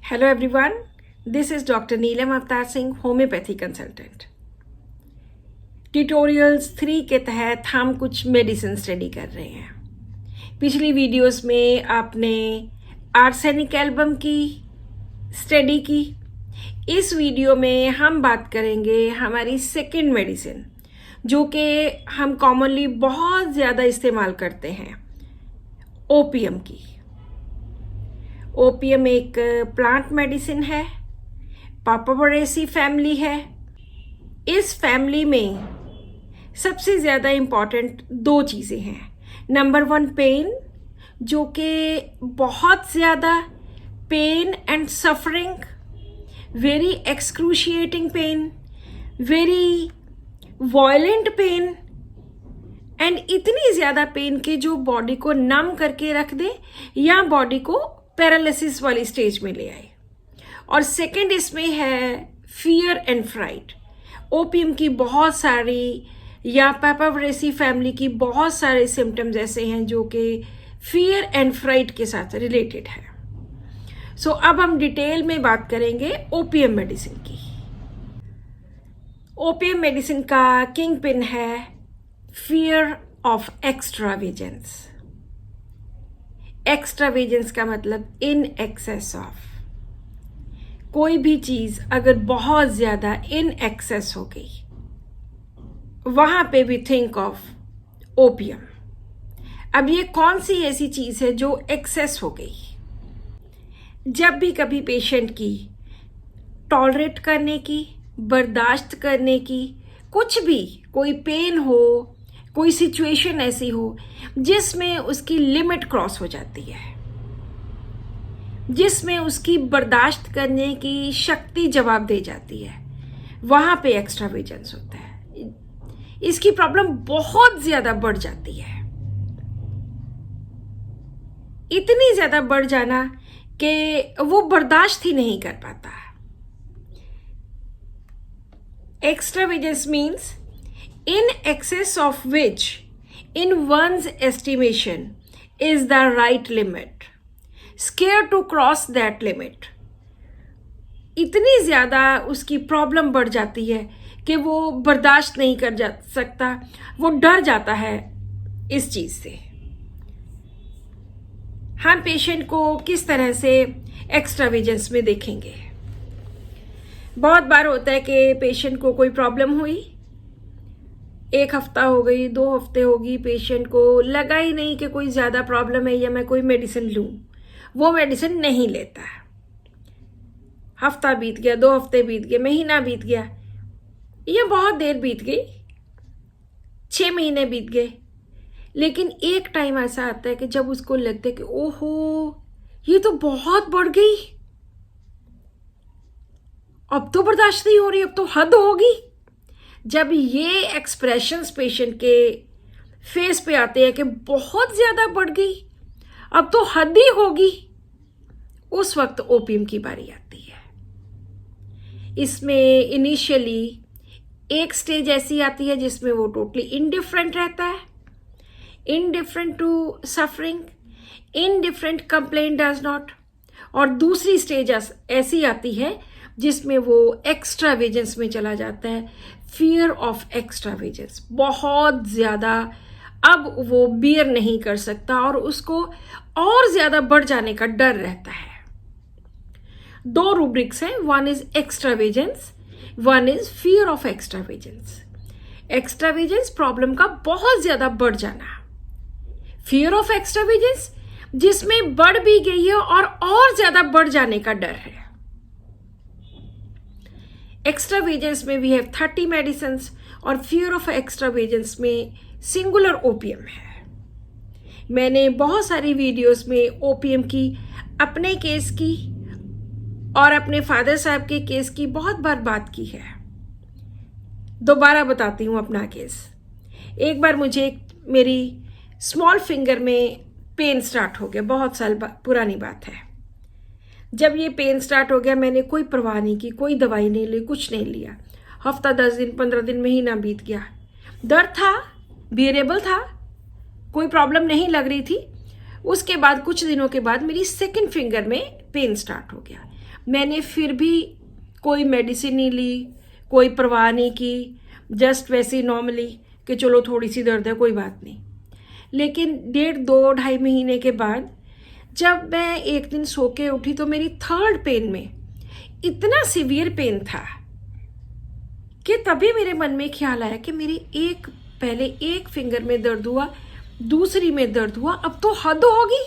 Hello everyone, this is Dr. Neelam Avtar Singh, homeopathy consultant. Tutorials 3 के तहत हम कुछ मेडिसिन स्टडी कर रहे हैं। पिछली वीडियोस में आपने आर्सेनिक एल्बम की स्टडी की। इस वीडियो में हम बात करेंगे हमारी सेकंड मेडिसिन, जो कि हम कॉमनली बहुत ज़्यादा इस्तेमाल करते हैं, ओपीएम की। ओपीएम एक प्लांट मेडिसिन है, पापावरेसी फैमिली है। इस फैमिली में सबसे ज़्यादा इम्पॉर्टेंट 2 चीज़ें हैं। नंबर 1 पेन, जो कि बहुत ज़्यादा pain and suffering, very excruciating pain, very violent pain and इतनी ज़्यादा पेन के जो बॉडी को नम करके रख दे या बॉडी को पैरालिसिस वाली स्टेज में ले आए। और सेकंड इसमें है फियर एंड फ्राइट। ओपीएम की बहुत सारी या पापावरेसी फैमिली की बहुत सारे सिम्टम्स ऐसे हैं जो कि फियर एंड फ्राइट के साथ रिलेटेड है। सो अब हम डिटेल में बात करेंगे ओपीएम मेडिसिन की। ओपीएम मेडिसिन का किंग पिन है फियर ऑफ एक्स्ट्रावेजेंस। एक्स्ट्रावेजेंस का मतलब इन एक्सेस ऑफ। कोई भी चीज अगर बहुत ज्यादा इन एक्सेस हो गई, वहां पे भी थिंक ऑफ ओपीएम। अब ये कौन सी ऐसी चीज है जो एक्सेस हो गई? जब भी कभी पेशेंट की टॉलरेट करने की, बर्दाश्त करने की, कुछ भी, कोई पेन हो, कोई सिचुएशन ऐसी हो जिसमें उसकी लिमिट क्रॉस हो जाती है, जिसमें उसकी बर्दाश्त करने की शक्ति जवाब दे जाती है, वहां पे एक्स्ट्रावेजेंस होता है। इसकी प्रॉब्लम बहुत ज्यादा बढ़ जाती है, इतनी ज्यादा बढ़ जाना कि वो बर्दाश्त ही नहीं कर पाता। एक्स्ट्रावेजेंस means in excess of which in one's estimation is the right limit, scared to cross that limit। इतनी ज़्यादा उसकी प्रॉब्लम बढ़ जाती है कि वो बर्दाश्त नहीं कर जा सकता, वो डर जाता है इस चीज़ से। हम पेशेंट को किस तरह से एक्स्ट्रावेजेंस में देखेंगे? बहुत बार होता है कि पेशेंट को कोई प्रॉब्लम हुई, 1 हफ्ता हो गई, 2 हफ्ते होगी, पेशेंट को लगा ही नहीं कि कोई ज़्यादा प्रॉब्लम है या मैं कोई मेडिसिन लूँ। वो मेडिसिन नहीं लेता। हफ्ता बीत गया, 2 हफ्ते बीत गए, महीना बीत गया, या बहुत देर बीत गई, 6 महीने बीत गए। लेकिन एक टाइम ऐसा आता है कि जब उसको लगता है कि ओहो, ये तो बहुत बढ़ गई, अब तो बर्दाश्त नहीं हो रही, अब तो हद होगी। जब ये एक्सप्रेशंस पेशेंट के फेस पे आते हैं कि बहुत ज़्यादा बढ़ गई, अब तो हद ही होगी, उस वक्त ओपीएम की बारी आती है। इसमें इनिशियली एक स्टेज ऐसी आती है जिसमें वो टोटली इनडिफरेंट रहता है, indifferent to suffering, indifferent complain does not. और दूसरी स्टेज ऐसी आती है जिसमें वो एक्स्ट्रावेजेंस में चला जाता है, फियर ऑफ एक्स्ट्रावेजेंस। बहुत ज़्यादा अब वो बियर नहीं कर सकता और उसको और ज़्यादा बढ़ जाने का डर रहता है। 2 रूब्रिक्स हैं, 1 is extravagance, 1 is fear of extravagance. Extravagance problem का बहुत ज़्यादा बढ़ जाना, फियर ऑफ एक्स्ट्रावेजेंस जिसमें बढ़ भी गई है और ज़्यादा बढ़ जाने का डर है। एक्स्ट्रावेजेंस में वी हैव 30 मेडिसिन्स और फियर ऑफ एक्स्ट्रावेजेंस में सिंगुलर ओपीएम है। मैंने बहुत सारी वीडियोस में ओपीएम की, अपने केस की और अपने फादर साहब के केस की बहुत बार बात की है। दोबारा बताती हूँ अपना केस। एक बार मुझे मेरी स्मॉल फिंगर में पेन स्टार्ट हो गया, बहुत साल पुरानी बात है। जब ये पेन स्टार्ट हो गया, मैंने कोई परवाह नहीं की, कोई दवाई नहीं ली, कुछ नहीं लिया। हफ्ता, 10 दिन, 15 दिन, महीना बीत गया। दर्द था, बियरेबल था, कोई प्रॉब्लम नहीं लग रही थी। उसके बाद कुछ दिनों के बाद मेरी सेकंड फिंगर में पेन स्टार्ट हो गया। मैंने फिर भी कोई मेडिसिन नहीं ली, कोई परवाह नहीं की, जस्ट वैसे ही नॉर्मली कि चलो थोड़ी सी दर्द है कोई बात नहीं। लेकिन 1.5-2-2.5 महीने के बाद जब मैं एक दिन सो के उठी तो मेरी थर्ड पेन में इतना सीवियर पेन था कि तभी मेरे मन में ख्याल आया कि मेरी पहले एक फिंगर में दर्द हुआ, दूसरी में दर्द हुआ, अब तो हद होगी,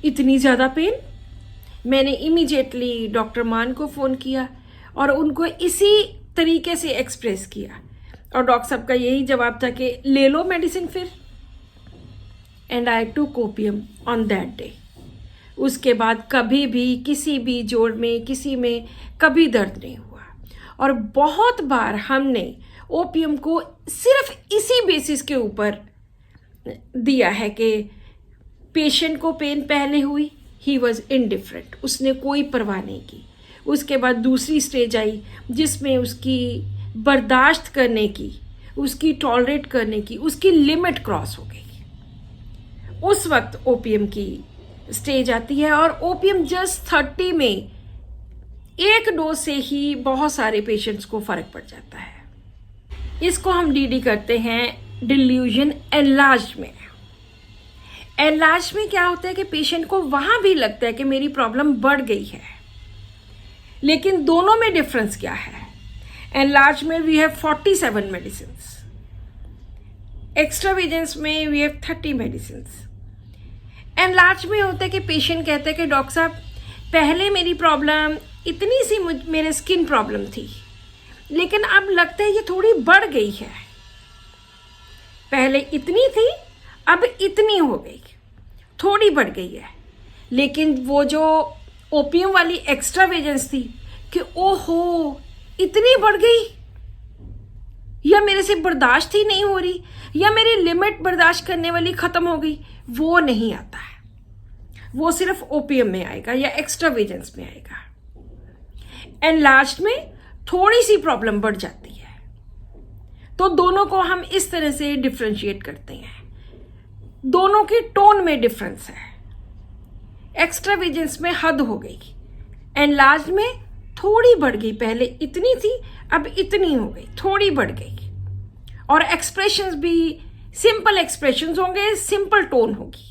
इतनी ज़्यादा पेन। मैंने इमीडिएटली डॉक्टर मान को फ़ोन किया और उनको इसी तरीके से एक्सप्रेस किया और डॉक्टर साहब का यही जवाब था कि ले लो मेडिसिन फिर। एंड आई टूक ओपियम ऑन दैट डे। उसके बाद कभी भी किसी भी जोड़ में किसी में कभी दर्द नहीं हुआ। और बहुत बार हमने ओपियम को सिर्फ इसी बेसिस के ऊपर दिया है कि पेशेंट को पेन पहले हुई, ही वॉज इनडिफरेंट, उसने कोई परवाह नहीं की। उसके बाद दूसरी स्टेज आई जिसमें उसकी बर्दाश्त करने की, उसकी टॉलरेट करने की, उसकी लिमिट क्रॉस हो गई। उस वक्त ओपियम की स्टेज आती है और ओपियम जस्ट 30 में एक डोज से ही बहुत सारे पेशेंट्स को फर्क पड़ जाता है। इसको हम डीडी करते हैं डिल्यूजन एनलार्ज में। एनलार्ज में क्या होता है कि पेशेंट को वहां भी लगता है कि मेरी प्रॉब्लम बढ़ गई है, लेकिन दोनों में डिफरेंस क्या है? एनलार्ज में वी हैव 47 मेडिसिन, एक्स्ट्रावेजेंस में वी हैव 30 मेडिसिन। एनलार्ज में होता है कि पेशेंट कहता है कि डॉक्टर साहब पहले मेरी प्रॉब्लम इतनी सी मेरे स्किन प्रॉब्लम थी, लेकिन अब लगता है ये थोड़ी बढ़ गई है, पहले इतनी थी अब इतनी हो गई, थोड़ी बढ़ गई है। लेकिन वो जो ओपियम वाली एक्स्ट्रावेजेंस थी कि ओहो इतनी बढ़ गई, या मेरे से बर्दाश्त ही नहीं हो रही, या मेरी लिमिट बर्दाश्त करने वाली ख़त्म हो गई, वो नहीं आता है। वो सिर्फ ओपियम में आएगा या एक्स्ट्रावेजेंस में आएगा। एनलार्ज में थोड़ी सी प्रॉब्लम बढ़ जाती है। तो दोनों को हम इस तरह से डिफ्रेंशिएट करते हैं। दोनों की टोन में डिफरेंस है। एक्स्ट्रावेजेंस में हद हो गई, एनलार्ज में थोड़ी बढ़ गई, पहले इतनी थी अब इतनी हो गई, थोड़ी बढ़ गई। और एक्सप्रेशंस भी सिंपल एक्सप्रेशंस होंगे, सिंपल टोन होगी।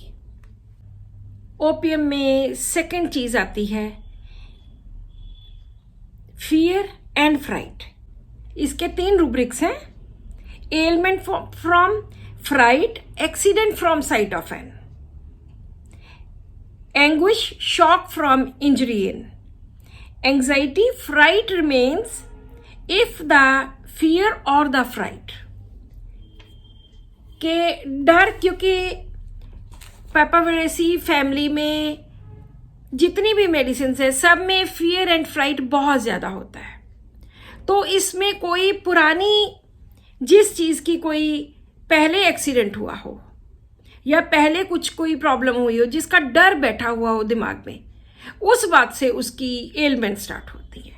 ओपियम में सेकंड चीज आती है फियर एंड फ्राइट। इसके 3 रूब्रिक्स हैं: ailment from fright, accident from sight of an, anguish, shock from injury in, anxiety, fright remains if the fear or the fright। के डर, क्योंकि पापावरेसी फैमिली में जितनी भी मेडिसिन है सब में फियर एंड फ्राइट बहुत ज़्यादा होता है। तो इसमें कोई पुरानी जिस चीज़ की कोई पहले एक्सीडेंट हुआ हो या पहले कुछ कोई प्रॉब्लम हुई हो जिसका डर बैठा हुआ हो दिमाग में, उस बात से उसकी एलमेंट स्टार्ट होती है।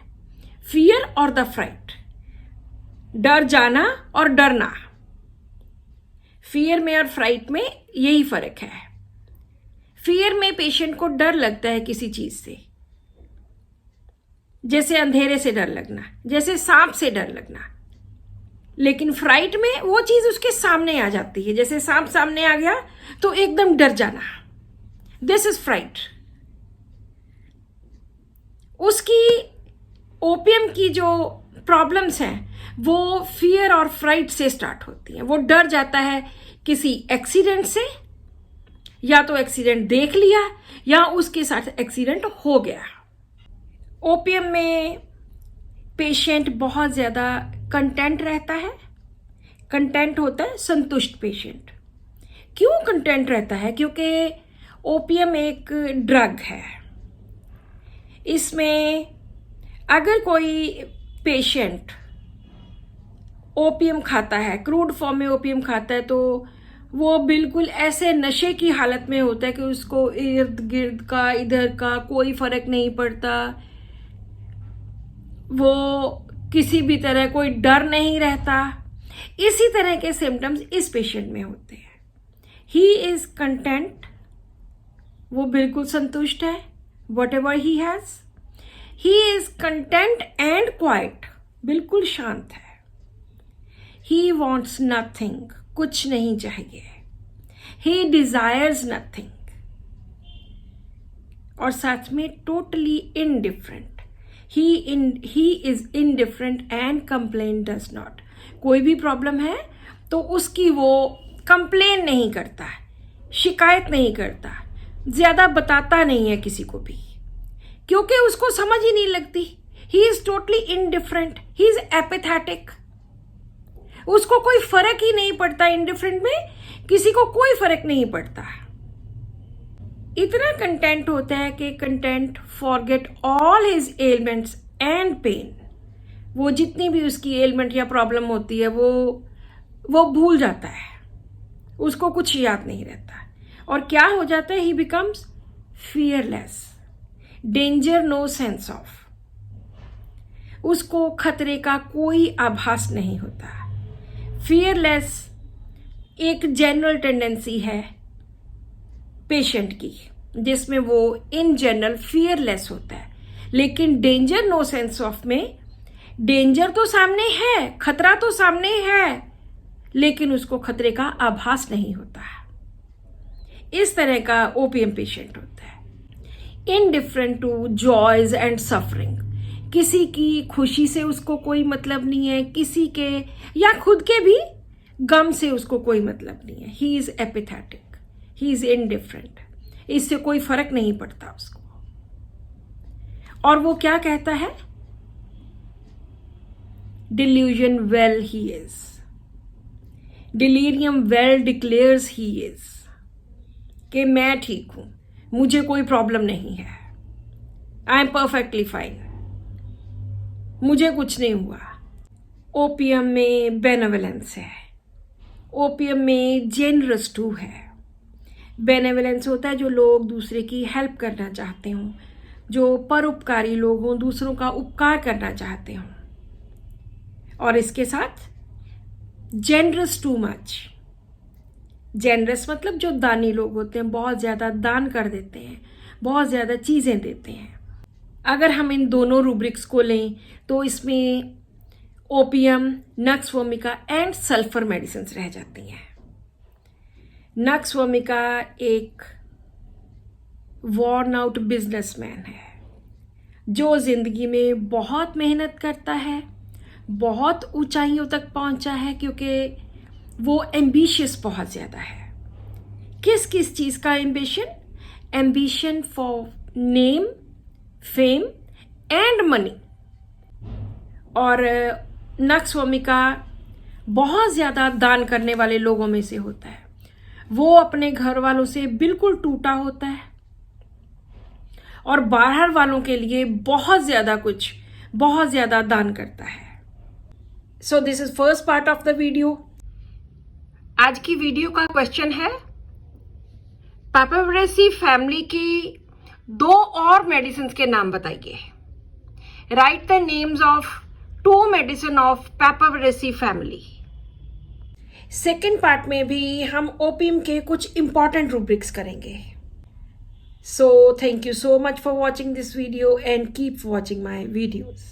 फियर और द फ्राइट, डर जाना और डरना। फियर में और फ्राइट में यही फर्क है। फियर में पेशेंट को डर लगता है किसी चीज से, जैसे अंधेरे से डर लगना, जैसे सांप से डर लगना। लेकिन फ्राइट में वो चीज उसके सामने आ जाती है, जैसे सांप सामने आ गया तो एकदम डर जाना। This is fright. उसकी ओपियम की जो प्रॉब्लम्स हैं वो फियर और फ्राइट से स्टार्ट होती हैं। वो डर जाता है किसी एक्सीडेंट से, या तो एक्सीडेंट देख लिया या उसके साथ एक्सीडेंट हो गया। ओपियम में पेशेंट बहुत ज़्यादा कंटेंट रहता है। कंटेंट होता है संतुष्ट पेशेंट। क्यों कंटेंट रहता है? क्योंकि ओपियम एक ड्रग है। इसमें अगर कोई पेशेंट ओपियम खाता है, क्रूड फॉर्म में ओपियम खाता है, तो वो बिल्कुल ऐसे नशे की हालत में होता है कि उसको इर्द गिर्द का इधर का कोई फर्क नहीं पड़ता। वो किसी भी तरह कोई डर नहीं रहता। इसी तरह के सिम्टम्स इस पेशेंट में होते हैं। ही इज कंटेंट, वो बिल्कुल संतुष्ट है what ever he has. He is content and quite, बिल्कुल शांत है। ही वॉन्ट्स नथिंग, कुछ नहीं चाहिए। ही डिजायर्स नथिंग, और साथ में totally indifferent. He is indifferent and complain does not. कोई भी प्रॉब्लम है तो उसकी वो कंप्लेन नहीं करता, शिकायत नहीं करता, ज्यादा बताता नहीं है किसी को भी, क्योंकि उसको समझ ही नहीं लगती। He is totally indifferent, he is apathetic. उसको कोई फर्क ही नहीं पड़ता, इनडिफरेंट में किसी को कोई फर्क नहीं पड़ता। इतना कंटेंट होता है कि content forget all his elements and pain. वो जितनी भी उसकी एलिमेंट या प्रॉब्लम होती है वो भूल जाता है, उसको कुछ याद नहीं रहता। और क्या हो जाता है, he becomes fearless, danger no sense of. उसको खतरे का कोई आभास नहीं होता। फियरलेस एक जनरल टेंडेंसी है पेशेंट की, जिसमें वो इन जनरल फियरलेस होता है। लेकिन डेंजर नो सेंस ऑफ में डेंजर तो सामने है, खतरा तो सामने है, लेकिन उसको खतरे का आभास नहीं होता। इस तरह का ओपीएम पेशेंट होता है। Indifferent to joys and suffering, किसी की खुशी से उसको कोई मतलब नहीं है, किसी के या खुद के भी गम से उसको कोई मतलब नहीं है। He is apathetic, he is indifferent, इससे कोई फर्क नहीं पड़ता उसको। और वो क्या कहता है, delusion well he is, delirium well declares he is, कि मैं ठीक हूं, मुझे कोई प्रॉब्लम नहीं है, आई एम परफेक्टली फाइन, मुझे कुछ नहीं हुआ। ओपीएम में बेनेवलेंस है, ओपीएम में जेनरस टू है। बेनेवलेंस होता है जो लोग दूसरे की हेल्प करना चाहते हों, जो परोपकारी लोग हों, दूसरों का उपकार करना चाहते हों। और इसके साथ जेनरस टू मच, जेनरस मतलब जो दानी लोग होते हैं, बहुत ज़्यादा दान कर देते हैं, बहुत ज़्यादा चीज़ें देते हैं। अगर हम इन दोनों रूब्रिक्स को लें तो इसमें opium, nux vomica and sulphur medicine रह जाती हैं। नक्स वोमिका एक वॉर्न आउट बिजनेसमैन है जो जिंदगी में बहुत मेहनत करता है, बहुत ऊंचाइयों तक पहुंचा है, क्योंकि वो एम्बिशियस बहुत ज़्यादा है। किस किस चीज़ का ambition? Ambition for name, fame and money. और नक्स वोमिका बहुत ज़्यादा दान करने वाले लोगों में से होता है। वो अपने घर वालों से बिल्कुल टूटा होता है और बाहर वालों के लिए बहुत ज़्यादा दान करता है। So this is first part of the video. आज की वीडियो का क्वेश्चन है, पापावरेसी फैमिली की 2 और मेडिसिन के नाम बताइए। Write the names of 2 medicine of papaveraceae family. Second part में भी हम ओपीएम के कुछ इंपॉर्टेंट रूब्रिक्स करेंगे। So thank you so much for watching this video and keep watching my videos.